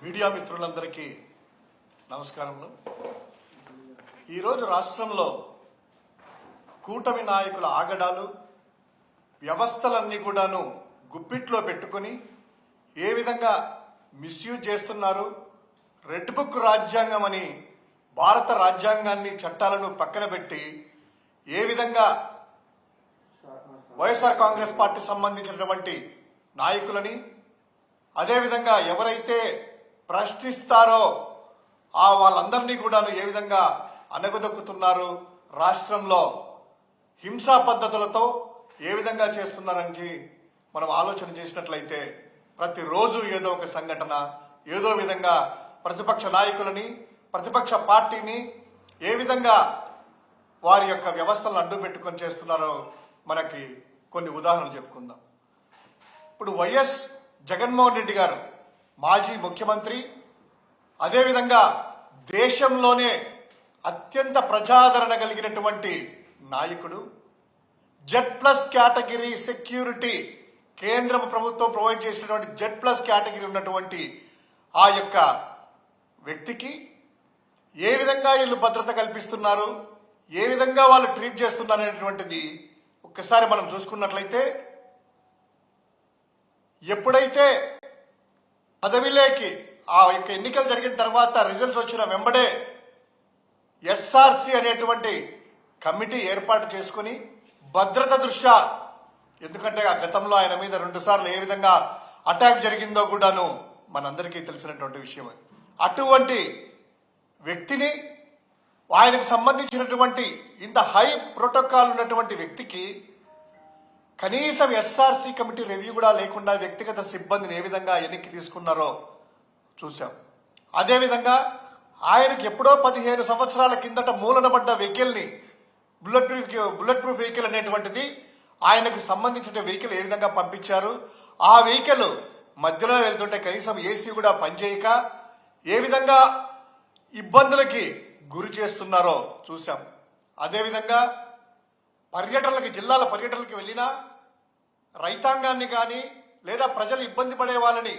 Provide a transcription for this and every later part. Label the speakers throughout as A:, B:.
A: Media మిత్రులందరికీ నమస్కారములు. ఈరోజు రాష్ట్రంలో కూటమి నాయకుల ఆగడాలు, వ్యవస్థలన్నీ కూడాను గుప్పిట్లో పెట్టుకుని ఏ విధంగా మిస్యూజ్ చేస్తున్నారు, రెడ్ బుక్ రాజ్యాంగం అని భారత రాజ్యాంగాన్ని చట్టాలను పక్కన పెట్టి ఏ విధంగా వైఎస్ఆర్ కాంగ్రెస్ పార్టీ సంబంధించినటువంటి నాయకులని, అదేవిధంగా ఎవరైతే ప్రశ్నిస్తారో వాళ్ళందరినీ కూడా ఏ విధంగా అనగదొక్కుతున్నారు, రాష్ట్రంలో హింసా పద్ధతులతో ఏ విధంగా చేస్తున్నారని మనం ఆలోచన చేసినట్లయితే ప్రతిరోజు ఏదో ఒక సంఘటన, ఏదో విధంగా ప్రతిపక్ష నాయకులని, ప్రతిపక్ష పార్టీని ఏ విధంగా వారి యొక్క వ్యవస్థలను అడ్డు పెట్టుకొని చేస్తున్నారో మనకి కొన్ని ఉదాహరణలు చెప్పుకుందాం. ఇప్పుడు వైఎస్ జగన్మోహన్ రెడ్డి గారు మాజీ ముఖ్యమంత్రి, అదేవిధంగా దేశంలోనే అత్యంత ప్రజాదరణ కలిగినటువంటి నాయకుడు, Z+ కేటగిరీ సెక్యూరిటీ కేంద్ర ప్రభుత్వం ప్రొవైడ్ చేసినటువంటి Z+ కేటగిరీ ఉన్నటువంటి ఆ యొక్క వ్యక్తికి ఏ విధంగా వీళ్ళు భద్రత కల్పిస్తున్నారు, ఏ విధంగా వాళ్ళు ట్రీట్ చేస్తున్నారు అనేటువంటిది ఒక్కసారి మనం చూసుకున్నట్లయితే, ఎప్పుడైతే పదవిలోకి ఆ యొక్క ఎన్నికలు జరిగిన తర్వాత రిజల్ట్స్ వచ్చిన వెంబడే SRC అనేటువంటి కమిటీ ఏర్పాటు చేసుకుని భద్రత దృష్ట్యా, ఎందుకంటే ఆ గతంలో ఆయన మీద 2 సార్లు ఏ విధంగా అటాక్ జరిగిందో కూడాను మనందరికీ తెలిసినటువంటి విషయమే. అటువంటి వ్యక్తిని, ఆయనకు సంబంధించినటువంటి ఇంత హై ప్రోటోకాల్ ఉన్నటువంటి వ్యక్తికి కనీసం SRC కమిటీ రివ్యూ కూడా లేకుండా వ్యక్తిగత సిబ్బందిని ఏ విధంగా వెనక్కి తీసుకున్నారో చూశాం. అదేవిధంగా ఆయనకి ఎప్పుడో 15 సంవత్సరాల కిందట మూలనబడ్డ వెహికల్ని, బుల్లెట్ ప్రూఫ్ వెహికల్ అనేటువంటిది ఆయనకు సంబంధించిన వెహికల్ ఏ విధంగా పంపించారు, ఆ వెహికల్ మధ్యలో వెళ్తుంటే కనీసం ఏసీ కూడా పనిచేయక ఏ విధంగా ఇబ్బందులకి గురి చేస్తున్నారో చూశాం. అదేవిధంగా పర్యటనలకి, జిల్లాల పర్యటనలకు వెళ్ళినా రైతాంగాన్ని కానీ లేదా ప్రజలు ఇబ్బంది పడే వాళ్ళని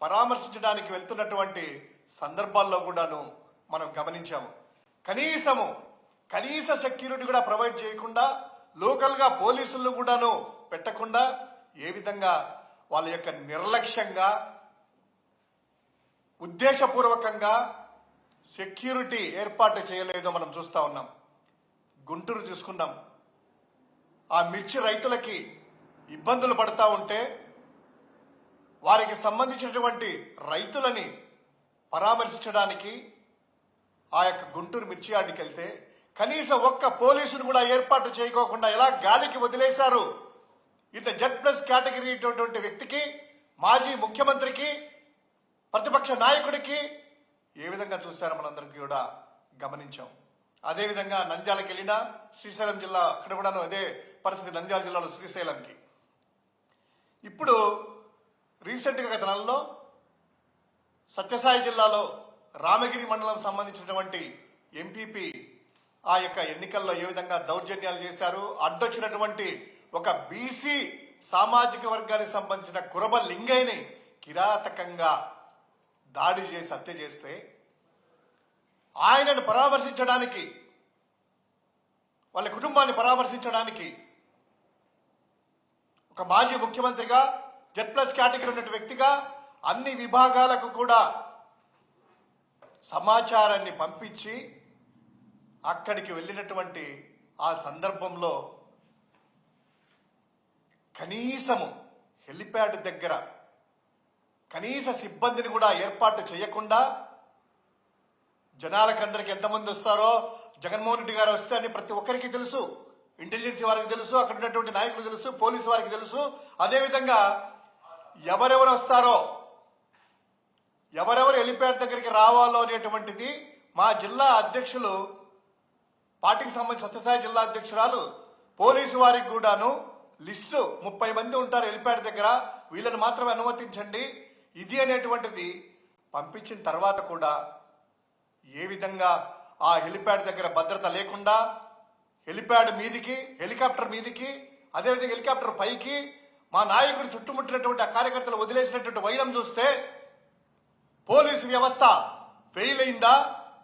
A: పరామర్శించడానికి వెళ్తున్నటువంటి సందర్భాల్లో కూడాను మనం గమనించాము. కనీస సెక్యూరిటీ కూడా ప్రొవైడ్ చేయకుండా, లోకల్ గా పోలీసులను కూడాను పెట్టకుండా ఏ విధంగా వాళ్ళ యొక్క నిర్లక్ష్యంగా, ఉద్దేశపూర్వకంగా సెక్యూరిటీ ఏర్పాటు చేయలేదో మనం చూస్తా ఉన్నాం. గుంటూరు చూసుకున్నాం, ఆ మిర్చి రైతులకి ఇబ్బందులు పడతా ఉంటే వారికి సంబంధించినటువంటి రైతులని పరామర్శించడానికి ఆ యొక్క గుంటూరు మిర్చి యార్డుకి వెళ్తే కనీసం ఒక్క పోలీసును కూడా ఏర్పాటు చేయకోకుండా ఎలా గాలికి వదిలేశారు. ఇంత Z+ కేటగిరీ వ్యక్తికి, మాజీ ముఖ్యమంత్రికి, ప్రతిపక్ష నాయకుడికి ఏ విధంగా చూశారో మనందరికీ కూడా గమనించాం. అదేవిధంగా నంద్యాలకు వెళ్ళినా, శ్రీశైలం జిల్లా అక్కడ కూడా అదే పరిస్థితి, నంద్యాల జిల్లాలో శ్రీశైలంకి. ఇప్పుడు రీసెంట్గా గత నెలలో సత్యసాయి జిల్లాలో రామగిరి మండలం సంబంధించినటువంటి ఎంపీపీ ఆ యొక్క ఎన్నికల్లో ఏ విధంగా దౌర్జన్యాలు చేశారు, అడ్డొచ్చినటువంటి ఒక బీసీ సామాజిక వర్గానికి సంబంధించిన కురబ లింగయ్యని కిరాతకంగా దాడి చేసి హత్య చేస్తే ఆయనను పరామర్శించడానికి, వాళ్ళ కుటుంబాన్ని పరామర్శించడానికి ఒక మాజీ ముఖ్యమంత్రిగా, Z+ కేటగిరీ ఉన్న వ్యక్తిగా అన్ని విభాగాలకు కూడా సమాచారాన్ని పంపించి అక్కడికి వెళ్ళినటువంటి ఆ సందర్భంలో కనీసము హెలిప్యాడ్ దగ్గర కనీస సిబ్బందిని కూడా ఏర్పాటు చేయకుండా, జనాలకందరికి ఎంతమంది వస్తారో జగన్మోహన్ రెడ్డి గారు వస్తే అని ప్రతి ఒక్కరికి తెలుసు, ఇంటెలిజెన్స్ వారికి తెలుసు, అక్కడ ఉన్నటువంటి నాయకులు తెలుసు, పోలీసు వారికి తెలుసు. అదేవిధంగా ఎవరెవరు వస్తారో, ఎవరెవరు హెలిప్యాడ్ దగ్గరికి రావాలో అనేటువంటిది మా జిల్లా అధ్యక్షులు, పార్టీకి సంబంధించి సత్యసాయి జిల్లా అధ్యక్షురాలు పోలీసు వారికి కూడాను లిస్టు 30 మంది ఉంటారు హెలిప్యాడ్ దగ్గర, వీళ్ళని మాత్రమే అనుమతించండి ఇది అనేటువంటిది పంపించిన తర్వాత కూడా ఏ విధంగా ఆ హెలిప్యాడ్ దగ్గర భద్రత లేకుండా హెలిప్యాడ్ మీదికి, హెలికాప్టర్ మీదికి, అదేవిధంగా హెలికాప్టర్ పైకి మా నాయకుడు చుట్టుముట్టినటువంటి ఆ కార్యకర్తలు వదిలేసినటువంటి వైనం చూస్తే పోలీసు వ్యవస్థ ఫెయిల్ అయిందా,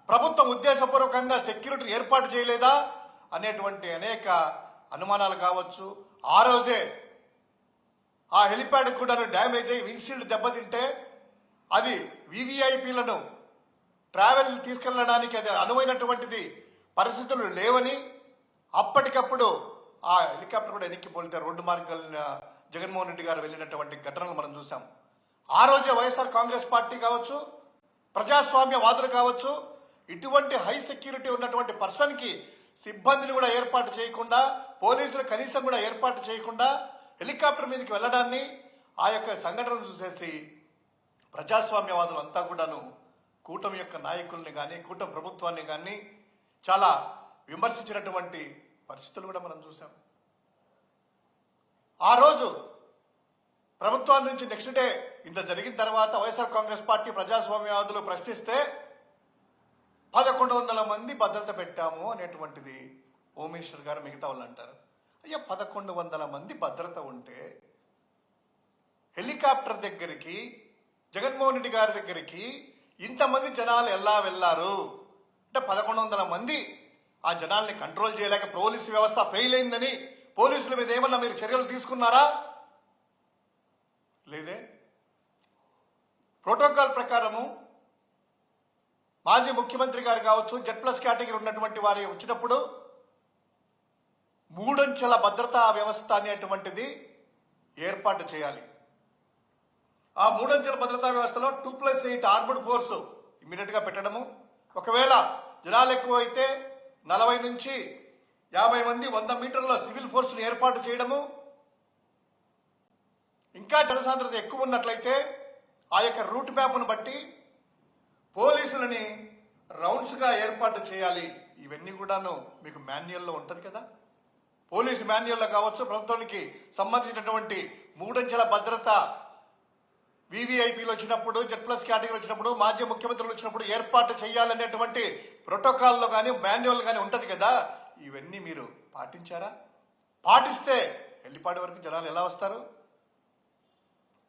A: ప్రభుత్వం ఉద్దేశపూర్వకంగా సెక్యూరిటీ ఏర్పాటు చేయలేదా అనేటువంటి అనేక అనుమానాలు కావచ్చు. ఆ రోజే ఆ హెలిప్యాడ్ కూడా డ్యామేజ్ అయ్యి వింగ్షీల్డ్ దెబ్బతింటే అది వివిఐపీలను ట్రావెల్ తీసుకెళ్లడానికి అది అనువైనటువంటిది పరిస్థితులు లేవని అప్పటికప్పుడు ఆ హెలికాప్టర్ కూడా ఎనిక్కిపోతే రోడ్డు మార్గాల జగన్మోహన్ రెడ్డి గారు వెళ్ళినటువంటి ఘటనలు మనం చూసాం. ఆ రోజే వైఎస్ఆర్ కాంగ్రెస్ పార్టీ కావచ్చు, ప్రజాస్వామ్యవాదులు కావచ్చు, ఇటువంటి హై సెక్యూరిటీ ఉన్నటువంటి పర్సన్కి సిబ్బందిని కూడా ఏర్పాటు చేయకుండా, పోలీసులు కనీసం కూడా ఏర్పాటు చేయకుండా హెలికాప్టర్ మీదకి వెళ్ళడాన్ని, ఆ యొక్క సంఘటనలు చూసేసి ప్రజాస్వామ్యవాదులు అంతా కూడాను కూటమి యొక్క నాయకుల్ని కానీ, కూటమి ప్రభుత్వాన్ని కానీ చాలా విమర్శించినటువంటి పరిస్థితులు కూడా మనం చూసాం. ఆ రోజు ప్రభుత్వం నుంచి నెక్స్ట్ డే ఇంత జరిగిన తర్వాత వైఎస్ఆర్ కాంగ్రెస్ పార్టీ ప్రజాస్వామ్యవాదులు ప్రశ్నిస్తే 1100 మంది భద్రత పెట్టాము అనేటువంటిది హోమ్ మినిస్టర్ గారు మిగతా వాళ్ళు అంటారు. అయ్యా, 1100 మంది భద్రత ఉంటే హెలికాప్టర్ దగ్గరికి జగన్మోహన్ రెడ్డి గారి దగ్గరికి ఇంతమంది జనాలు ఎలా వెళ్లారు అంటే 1100 మంది ఆ జనాల్ని కంట్రోల్ చేయలేక పోలీసు వ్యవస్థ ఫెయిల్ అయిందని పోలీసుల మీద ఏమన్నా మీరు చర్యలు తీసుకున్నారా? లేదే. ప్రోటోకాల్ ప్రకారము మాజీ ముఖ్యమంత్రి గారు కావచ్చు, Z+ కేటగిరీ ఉన్నటువంటి వారి వచ్చినప్పుడు 3 అంచెల భద్రతా వ్యవస్థ అనేటువంటిది ఏర్పాటు చేయాలి. ఆ 3 అంచెల భద్రతా వ్యవస్థలో 2+8 ఆర్మడ్ ఫోర్స్ ఇమ్మీడియట్ గా పెట్టడము, ఒకవేళ జనాలు ఎక్కువ అయితే 40 నుంచి 50 మంది 100 మీటర్ల సివిల్ ఫోర్స్ ను ఏర్పాటు చేయడము, ఇంకా జనసాంద్రత ఎక్కువ ఉన్నట్లయితే ఆ యొక్క రూట్ మ్యాప్ను బట్టి పోలీసులని రౌండ్స్ గా ఏర్పాటు చేయాలి. ఇవన్నీ కూడాను మీకు మాన్యువల్లో ఉంటది కదా. పోలీసు మాన్యువల్లో కావచ్చు, ప్రభుత్వానికి సంబంధించినటువంటి 3 అంచెల భద్రత వివిఐపీలు వచ్చినప్పుడు, Z+ కేటగిరీ వచ్చినప్పుడు, మాజీ ముఖ్యమంత్రులు వచ్చినప్పుడు ఏర్పాటు చేయాలనేటువంటి ప్రోటోకాల్లో కానీ మాన్యువల్ కానీ ఉంటది కదా. ఇవన్నీ మీరు పాటించారా? పాటిస్తే హెలిపాడ్ వరకు జనాలు ఎలా వస్తారు?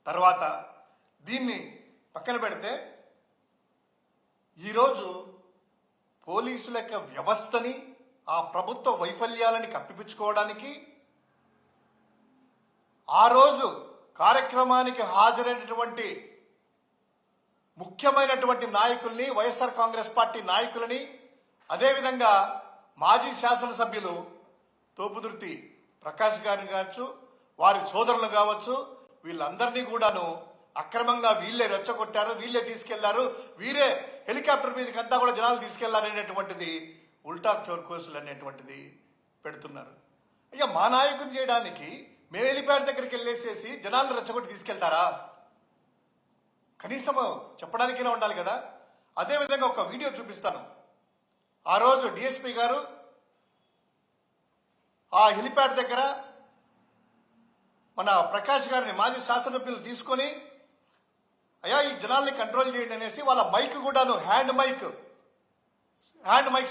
A: తర్వాత దీన్ని పక్కన పెడితే ఈరోజు పోలీసుల యొక్క వ్యవస్థని, ఆ ప్రభుత్వ వైఫల్యాలని కప్పిపుచ్చుకోవడానికి ఆ రోజు కార్యక్రమానికి హాజరైనటువంటి ముఖ్యమైనటువంటి నాయకుల్ని, వైఎస్ఆర్ కాంగ్రెస్ పార్టీ నాయకులని, అదేవిధంగా మాజీ శాసనసభ్యులు తోపుదుర్తి ప్రకాష్ గారిని కావచ్చు, వారి సోదరులు కావచ్చు, వీళ్ళందరినీ కూడాను అక్రమంగా వీళ్ళే రెచ్చగొట్టారు, వీళ్ళే తీసుకెళ్లారు, వీరే హెలికాప్టర్ మీదకి అంతా కూడా జనాలు తీసుకెళ్లారనేటువంటిది ఉల్టా చోర్కోసులు అనేటువంటిది పెడుతున్నారు. ఇక మా నాయకుని చేయడానికి మేము హెలిప్యాడ్ దగ్గరికి వెళ్ళేసేసి జనాలను రెచ్చగొట్టి తీసుకెళ్తారా? కనీసం చెప్పడానికైనా ఉండాలి కదా. అదేవిధంగా ఒక వీడియో చూపిస్తాను. ఆ రోజు డిఎస్పీ గారు ఆ హెలిప్యాడ్ దగ్గర మన ప్రకాష్ గారిని, మాజీ శాసనసభ్యులు తీసుకొని, అయ్యా ఈ జనాల్ని కంట్రోల్ చేయండి అనేసి వాళ్ళ మైక్ కూడాను హ్యాండ్ మైక్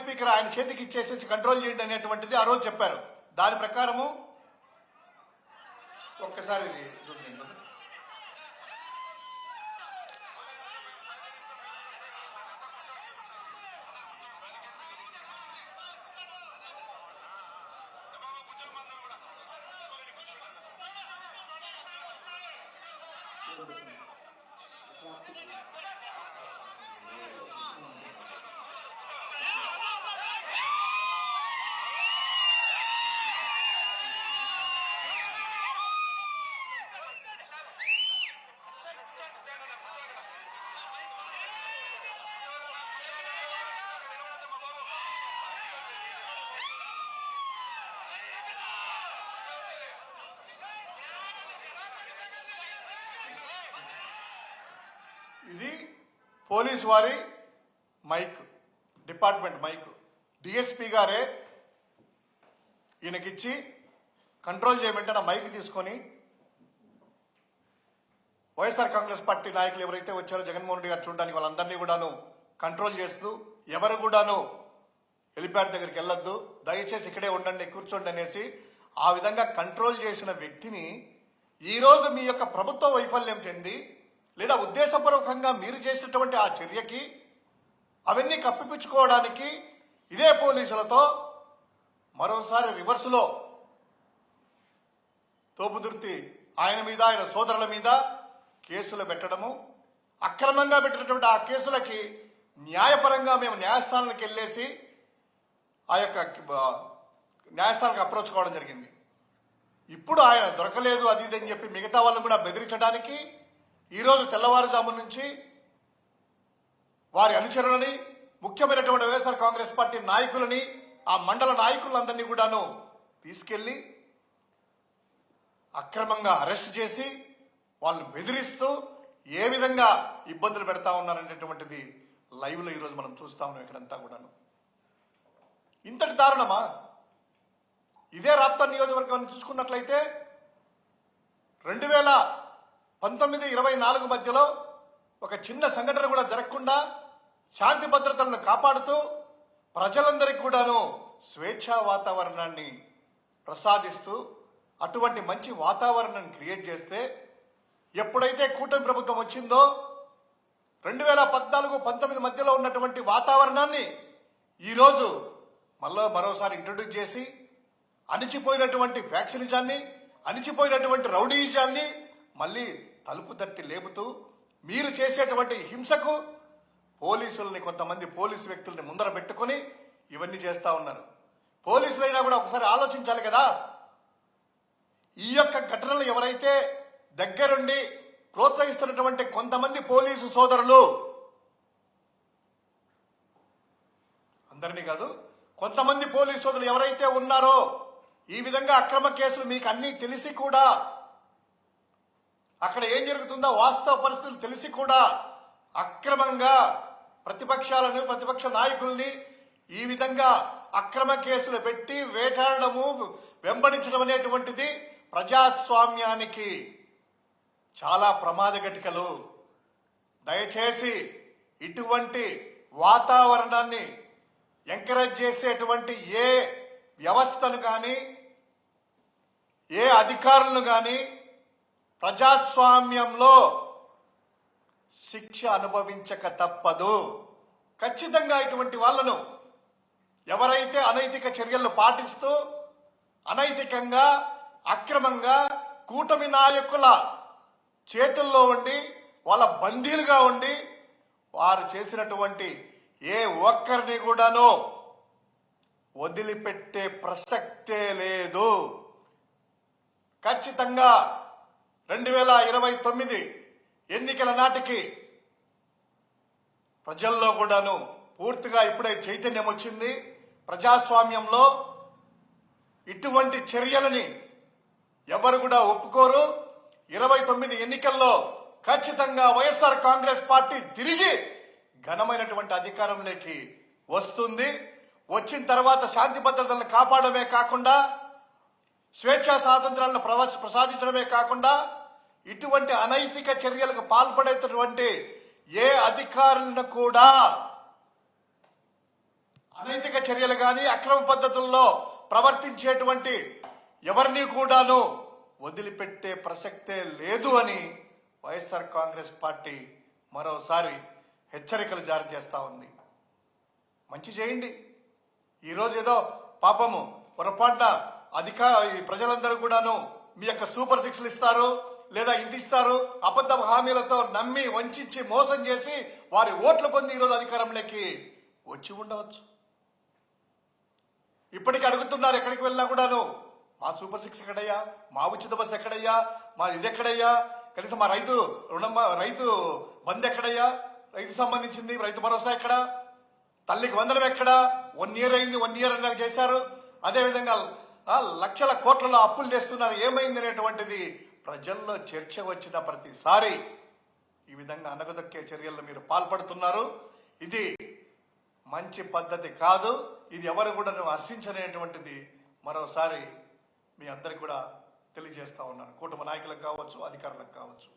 A: స్పీకర్ ఆయన చేతికి ఇచ్చేసేసి కంట్రోల్ చేయండి అనేటువంటిది ఆ రోజు చెప్పారు. దాని ప్రకారము ఒక్కసారి ఇది చూడండి. ఇది పోలీసు వారి మైక్, డిపార్ట్మెంట్ మైక్. డిఎస్పీ గారే ఈయనకిచ్చి కంట్రోల్ చేయమంటే నా మైక్ తీసుకొని వైఎస్ఆర్ కాంగ్రెస్ పార్టీ నాయకులు ఎవరైతే వచ్చారో జగన్మోహన్ రెడ్డి గారు చూడడానికి వాళ్ళందరినీ కూడాను కంట్రోల్ చేస్తూ, ఎవరు కూడాను హెలిప్యాడ్ దగ్గరికి వెళ్ళొద్దు, దయచేసి ఇక్కడే ఉండండి, కూర్చోండి అనేసి ఆ విధంగా కంట్రోల్ చేసిన వ్యక్తిని ఈరోజు మీ యొక్క ప్రభుత్వ వైఫల్యం చెంది లేదా ఉద్దేశపూర్వకంగా మీరు చేసినటువంటి ఆ చర్యకి అవన్నీ కప్పిపుచ్చుకోవడానికి ఇదే పోలీసులతో మరోసారి రివర్సులో తోపుదుర్తి ఆయన మీద ఆయన సోదరుల మీద కేసులు పెట్టడము, అక్రమంగా పెట్టినటువంటి ఆ కేసులకి న్యాయపరంగా మేము న్యాయస్థానానికి వెళ్ళేసి ఆ యొక్క న్యాయస్థానానికి అప్రోచ్ కావడం జరిగింది. ఇప్పుడు ఆయన దొరకలేదు అది ఇది అని చెప్పి మిగతా వాళ్ళని కూడా బెదిరించడానికి ఈరోజు తెల్లవారుజాము నుంచి వారి అనుచరులని, ముఖ్యమైనటువంటి వైఎస్ఆర్ కాంగ్రెస్ పార్టీ నాయకులని, ఆ మండల నాయకులందరినీ కూడాను తీసుకెళ్లి అక్రమంగా అరెస్ట్ చేసి వాళ్ళని బెదిరిస్తూ ఏ విధంగా ఇబ్బందులు పెడతా ఉన్నారనేటువంటిది లైవ్ లో ఈరోజు మనం చూస్తా ఉన్నాం. ఇక్కడంతా కూడాను ఇంతటి దారుణమా? ఇదే రాప్తా నియోజకవర్గాన్ని చూసుకున్నట్లయితే 2019-24 మధ్యలో ఒక చిన్న సంఘటన కూడా జరగకుండా శాంతి భద్రతలను కాపాడుతూ ప్రజలందరికీ కూడాను స్వేచ్ఛా వాతావరణాన్ని ప్రసాదిస్తూ అటువంటి మంచి వాతావరణాన్ని క్రియేట్ చేస్తే, ఎప్పుడైతే కూటమి ప్రభుత్వం వచ్చిందో 2014-19 మధ్యలో ఉన్నటువంటి వాతావరణాన్ని ఈరోజు మరోసారి ఇంట్రొడ్యూస్ చేసి అణిచిపోయినటువంటి ఫ్యాక్షనిజాన్ని, అణిచిపోయినటువంటి రౌడీయిజాన్ని మళ్ళీ తలుపు తట్టి లేపుతూ మీరు చేసేటువంటి హింసకు పోలీసుల్ని, కొంతమంది పోలీసు వ్యక్తుల్ని ముందర పెట్టుకుని ఇవన్నీ చేస్తా ఉన్నారు. పోలీసులైనా కూడా ఒకసారి ఆలోచించాలి కదా. ఈ యొక్క ఘటనలు ఎవరైతే దగ్గరుండి ప్రోత్సహిస్తున్నటువంటి కొంతమంది పోలీసు సోదరులు, అందరినీ కాదు, కొంతమంది పోలీసు సోదరులు ఎవరైతే ఉన్నారో, ఈ విధంగా అక్రమ కేసులు మీకు అన్నీ తెలిసి కూడా, అక్కడ ఏం జరుగుతుందో వాస్తవ పరిస్థితులు తెలిసి కూడా అక్రమంగా ప్రతిపక్షాలను, ప్రతిపక్ష నాయకుల్ని ఈ విధంగా అక్రమ కేసులు పెట్టి వేటాడము, వెంబడించడం అనేటువంటిది ప్రజాస్వామ్యానికి చాలా ప్రమాద ఘటికలు. దయచేసి ఇటువంటి వాతావరణాన్ని ఎంకరేజ్ చేసేటువంటి ఏ వ్యవస్థను కానీ, ఏ అధికారులను కానీ ప్రజాస్వామ్యంలో శిక్ష అనుభవించక తప్పదు. ఖచ్చితంగా ఇటువంటి వాళ్లను ఎవరైతే అనైతిక చర్యలు పాటిస్తూ అనైతికంగా, అక్రమంగా కూటమి నాయకుల చేతుల్లో ఉండి వాళ్ళ బందీలుగా ఉండి వారు చేసినటువంటి ఏ ఒక్కరిని కూడాను వదిలిపెట్టే ప్రసక్తే లేదు. ఖచ్చితంగా 2029 ఎన్నికల నాటికి ప్రజల్లో కూడాను పూర్తిగా ఇప్పుడే చైతన్యం వచ్చింది. ప్రజాస్వామ్యంలో ఇటువంటి చర్యలని ఎవరు కూడా ఒప్పుకోరు. 29 ఎన్నికల్లో ఖచ్చితంగా వైఎస్ఆర్ కాంగ్రెస్ పార్టీ తిరిగి ఘనమైనటువంటి అధికారంలోకి వస్తుంది. వచ్చిన తర్వాత శాంతి భద్రతలను కాపాడమే కాకుండా, స్వేచ్ఛా స్వాతంత్రాలను ప్రసాదించడమే కాకుండా, ఇటువంటి అనైతిక చర్యలకు పాల్పడేటటువంటి ఏ అధికారులను కూడా, అనైతిక చర్యలు కానీ అక్రమ పద్ధతుల్లో ప్రవర్తించేటువంటి ఎవరిని కూడాను వదిలిపెట్టే ప్రసక్తే లేదు అని వైఎస్ఆర్ కాంగ్రెస్ పార్టీ మరోసారి హెచ్చరికలు జారీ చేస్తా ఉంది. మంచి చేయండి. ఈరోజు ఏదో పాపము పొరపాటున ప్రజలందరూ కూడాను మీ యొక్క సూపర్ సిక్స్లు ఇస్తారు, లేదా ఇది ఇస్తారు, అబద్ధ హామీలతో నమ్మి వంచి మోసం చేసి వారి ఓట్లు పొంది ఈరోజు అధికారంలోకి వచ్చి ఉండవచ్చు. ఇప్పటికీ అడుగుతున్నారు ఎక్కడికి వెళ్ళినా కూడాను, మా సూపర్ సిక్స్ ఎక్కడయ్యా, మా ఉచిత బస్సు ఎక్కడయ్యా, మా ఇది ఎక్కడయ్యా, కనీసం మా రైతు బంద్ ఎక్కడయ్యా, రైతు సంబంధించింది రైతు భరోసా ఎక్కడ, తల్లికి వందనం ఎక్కడ, 1 ఇయర్ అయింది, 1 ఇయర్ అలా చేశారు. అదేవిధంగా లక్షల కోట్లలో అప్పులు చేస్తున్నారు, ఏమైంది అనేటువంటిది ప్రజల్లో చర్చ వచ్చిన ప్రతిసారి ఈ విధంగా అనగదొక్కే చర్యల్లో మీరు పాల్పడుతున్నారు. ఇది మంచి పద్ధతి కాదు. ఇది ఎవరు కూడా హర్షించనేటువంటిది మరోసారి మీ అందరికి కూడా తెలియజేస్తా ఉన్నాను. కూటమి నాయకులకు కావచ్చు, అధికారులకు కావచ్చు.